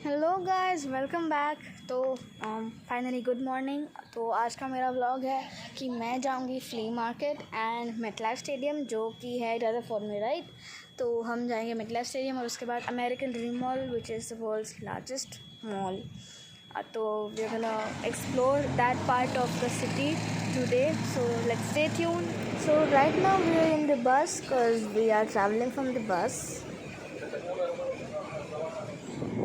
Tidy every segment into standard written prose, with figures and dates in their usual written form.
Hello guys, welcome back. तो finally good morning. तो आज का मेरा व्लॉग है कि मैं जाऊंगी flea market and MetLife stadium, जो कि है रदरफोर्ड में, राइट। तो हम जाएंगे मेटलाइफ स्टेडियम और उसके बाद American dream mall, which is the world's largest mall. तो we are gonna explore that part of the city today, so let's stay tune. So right now we are in the bus because we are travelling from the bus.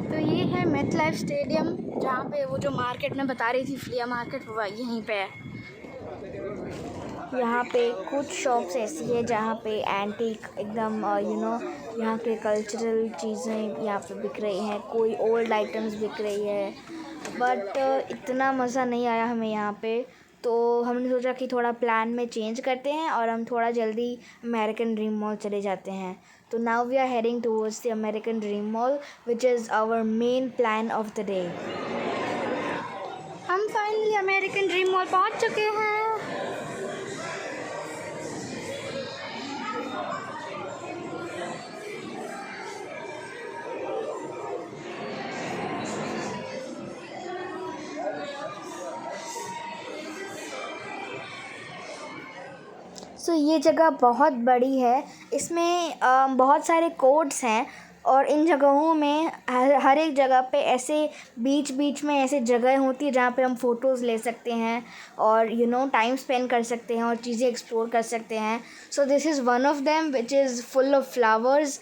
तो ये है met life stadium, जहाँ पे वो जो market में बता रही थी, फ्लिया मार्केट, वो यहीं पे है। यहाँ पे कुछ शॉप्स ऐसी है जहाँ पे एंटीक एकदम यहाँ के कल्चरल चीज़ें यहाँ पे बिक रही हैं, कोई ओल्ड आइटम्स बिक रही है। बट इतना मज़ा नहीं आया हमें यहाँ पे, तो हमने सोचा कि थोड़ा प्लान में चेंज करते हैं और हम थोड़ा जल्दी अमेरिकन ड्रीम मॉल चले जाते हैं। तो now we are heading towards the American dream mall, which is our main plan of the day. हम फाइनली अमेरिकन ड्रीम मॉल पहुँच चुके हैं। सो ये जगह बहुत बड़ी है, इसमें बहुत सारे कोर्ट्स हैं और इन जगहों में हर एक जगह पे ऐसे बीच बीच में ऐसे जगह होती है जहाँ पे हम फ़ोटोज़ ले सकते हैं और टाइम स्पेंड कर सकते हैं और चीज़ें एक्सप्लोर कर सकते हैं। So this is one of them which is full of flowers.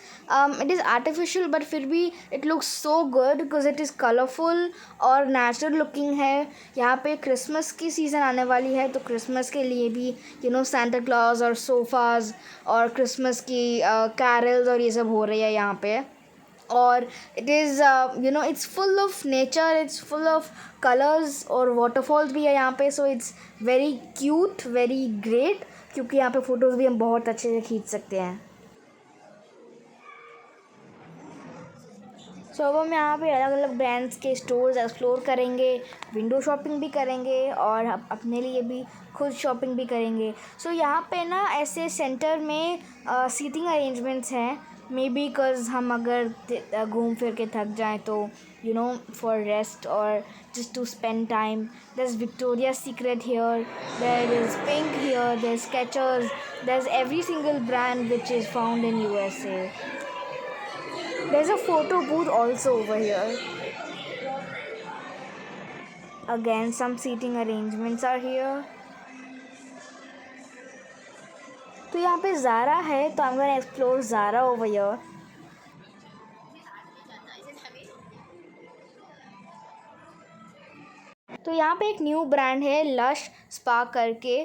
It is artificial but फिर भी it looks so good because it is colourful और नेचुरल लुकिंग है। यहाँ पे क्रिसमस की सीज़न आने वाली है, तो क्रिसमस के लिए भी सांता क्लॉज और सोफ़ाज़ और क्रिसमस की कैरल्स और ये सब हो रही है यहाँ पे। और it is it's full of nature, it's full of colours और वाटरफॉल्स भी है यहाँ पे। So it's very cute, very great, क्योंकि यहाँ पे फ़ोटोज़ भी हम बहुत अच्छे से खींच सकते हैं। सो अब हम यहाँ पे अलग अलग ब्रांड्स के स्टोर्स एक्सप्लोर करेंगे, विंडो शॉपिंग भी करेंगे और अपने लिए भी खुद शॉपिंग भी करेंगे। सो यहाँ पे ना ऐसे सेंटर में सीटिंग अरेंजमेंट्स हैं, मे बी बिकॉज हम अगर घूम फिर के थक जाएं तो फॉर रेस्ट और just to spend time. There's Victoria's Secret here, there is Pink here, there's Skechers, there's every single brand which is found in USA. There's a photo booth also over here. Again, some seating arrangements are here. तो यहाँ पे Zara है, तो I'm gonna explore Zara over here. तो यहाँ पे एक new brand है लश स्पा करके।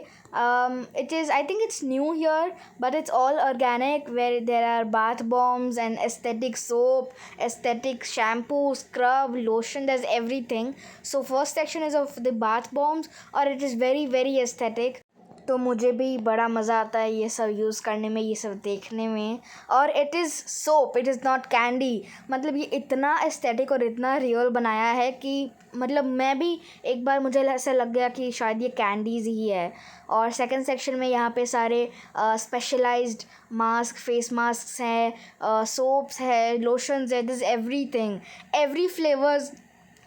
It is, I think it's new here, but it's all organic, where there are bath bombs and aesthetic soap, aesthetic shampoo, scrub, lotion, there is everything. So first section is of the bath bombs और it is very very aesthetic. तो मुझे भी बड़ा मज़ा आता है ये सब यूज़ करने में, ये सब देखने में। और it is soap, it is not candy. मतलब ये इतना एस्थेटिक और इतना रियल बनाया है कि मतलब मैं भी एक बार मुझे ऐसा लग गया कि शायद ये कैंडीज़ ही है। और सेकंड सेक्शन में यहाँ पे सारे स्पेशलाइज्ड मास्क, फेस मास्क हैं, सोप्स है, लोशंस है, दिस एवरीथिंग, एवरी फ्लेवर्स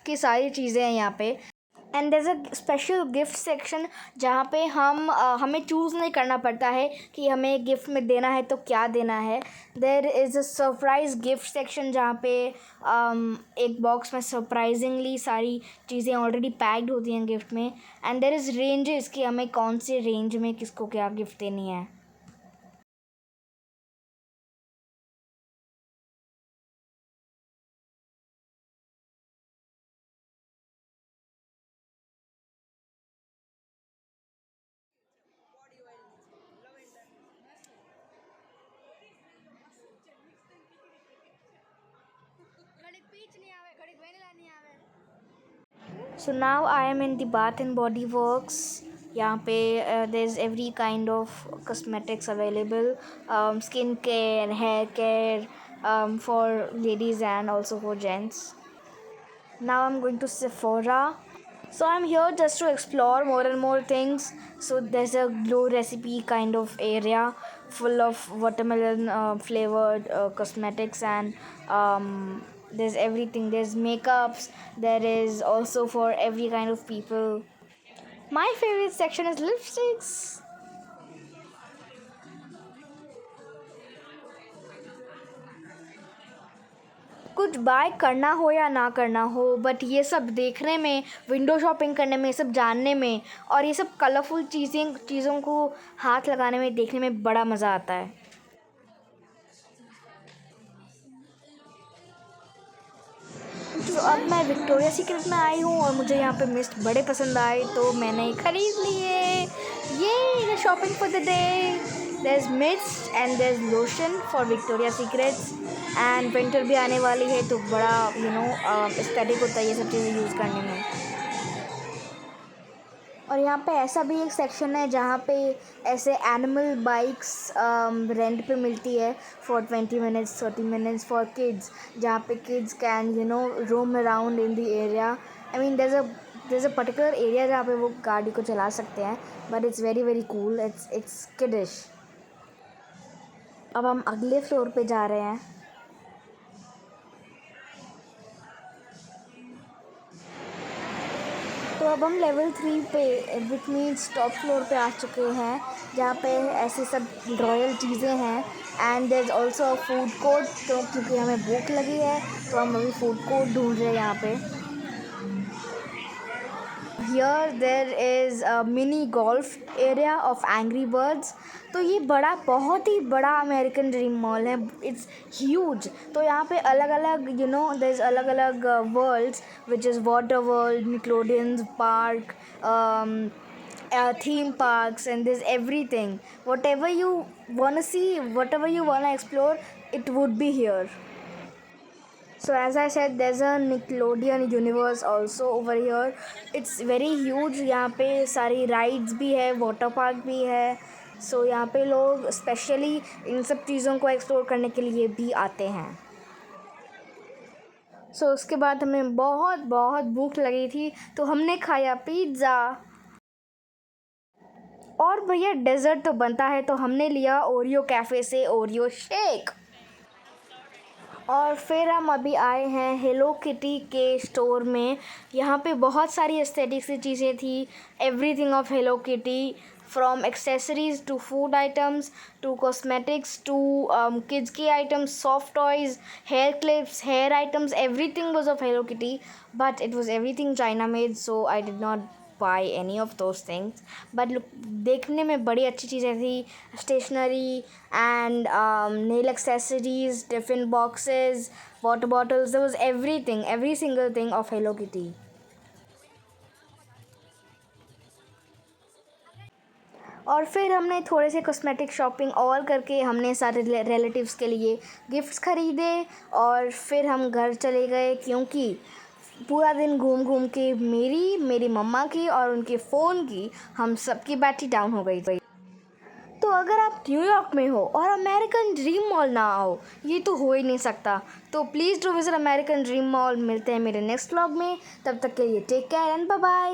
की सारी चीज़ें हैं यहाँ पे। And there is a special gift section जहाँ पे हमें चूज़ नहीं करना पड़ता है कि हमें गिफ्ट में देना है तो क्या देना है। There is a surprise gift section जहाँ पे एक बॉक्स में सरप्राइजिंगली सारी चीज़ें ऑलरेडी पैक्ड होती हैं गिफ्ट में। एंड देयर इज़ रेंजेस कि हमें कौन से रेंज में किसको क्या गिफ्ट देनी है। So now I am in the Bath and Body Works. यहाँ पे there is every kind of cosmetics available, skin care, hair care, for ladies and also for gents. Now I'm going to Sephora. So I'm here just to explore more and more things. So there's a glow recipe kind of area full of watermelon flavored cosmetics and there's everything. There's makeups. There is also for every kind of people. My favorite section is lipsticks. कुछ bye करना हो या ना करना हो, but ये सब देखने में, विंडो शॉपिंग करने में, ये सब जानने में और ये सब कलरफुल चीज़ों को हाथ लगाने में, देखने में बड़ा मज़ा आता है। तो अब मैं विक्टोरिया सीक्रेट में आई हूँ और मुझे यहाँ पे मिस्ट बड़े पसंद आए, तो मैंने ख़रीद लिए। ये shopping for the day. There is mist and there is lotion for Victoria secrets. And winter भी आने वाली है, तो बड़ा एस्थेटिक होता है ये सब चीज़ें यूज़ करने में। और यहाँ पे ऐसा भी एक सेक्शन है जहाँ पे ऐसे एनिमल बाइक्स रेंट पे मिलती है for 20 minutes 30 minutes for kids, जहाँ पे kids can roam around in the area. I mean there's a particular area जहाँ पे वो गाड़ी को चला सकते हैं, but it's very very cool. It's kiddish. अब हम अगले फ्लोर पे जा रहे हैं। तो अब हम लेवल 3 पे विच मीन्स टॉप फ्लोर पे आ चुके हैं, जहाँ पे ऐसे सब रॉयल चीज़ें हैं। And there is also food court, तो क्योंकि हमें भूख लगी है तो हम अभी फूड कोर्ट ढूंढ रहे हैं यहाँ पे। Here there is a mini golf area of Angry Birds. तो ये बहुत ही बड़ा अमेरिकन ड्रीम मॉल है। It's huge. तो यहाँ पे अलग अलग देर इज़ अलग अलग worlds, which is water world, Nickelodeon's park, theme parks, and there's everything. Whatever you wanna see, whatever you wanna explore, it would be here. So as I said, there's a Nickelodeon universe also over here. It's very huge. यहाँ पे सारी rides भी है, water park भी है। So यहाँ पे लोग स्पेशली इन सब चीज़ों को एक्सप्लोर करने के लिए भी आते हैं। So उसके बाद हमें बहुत बहुत भूख लगी थी, तो हमने खाया पिज़्ज़ा। और भैया डेज़र्ट तो बनता है, तो हमने लिया ओरियो कैफ़े से ओरियो शेक। और फिर हम अभी आए हैं हेलो किटी के स्टोर में। यहाँ पे बहुत सारी एस्थेटिक सी चीज़ें थी। Everything of Hello Kitty, from accessories to food items to cosmetics to kids की items, soft toys, hair clips, hair items, everything was of Hello Kitty, but it was everything China made, so I did not buy any of those things. But look, देखने में बड़ी अच्छी चीज़ें थी। Stationery and nail accessories, tiffin boxes, water bottles, there was everything, every single thing of Hello Kitty. और फिर हमने थोड़े से कॉस्मेटिक शॉपिंग और करके हमने सारे रिलेटिव्स के लिए गिफ्ट्स ख़रीदे और फिर हम घर चले गए, क्योंकि पूरा दिन घूम घूम के मेरी मम्मा की और उनके फ़ोन की हम सबकी बैटरी डाउन हो गई थी। तो अगर आप न्यूयॉर्क में हो और अमेरिकन ड्रीम मॉल ना आओ, ये तो हो ही नहीं सकता। तो please do visit American dream mall. मिलते हैं मेरे नेक्स्ट व्लॉग में, तब तक के लिए take care and bye bye.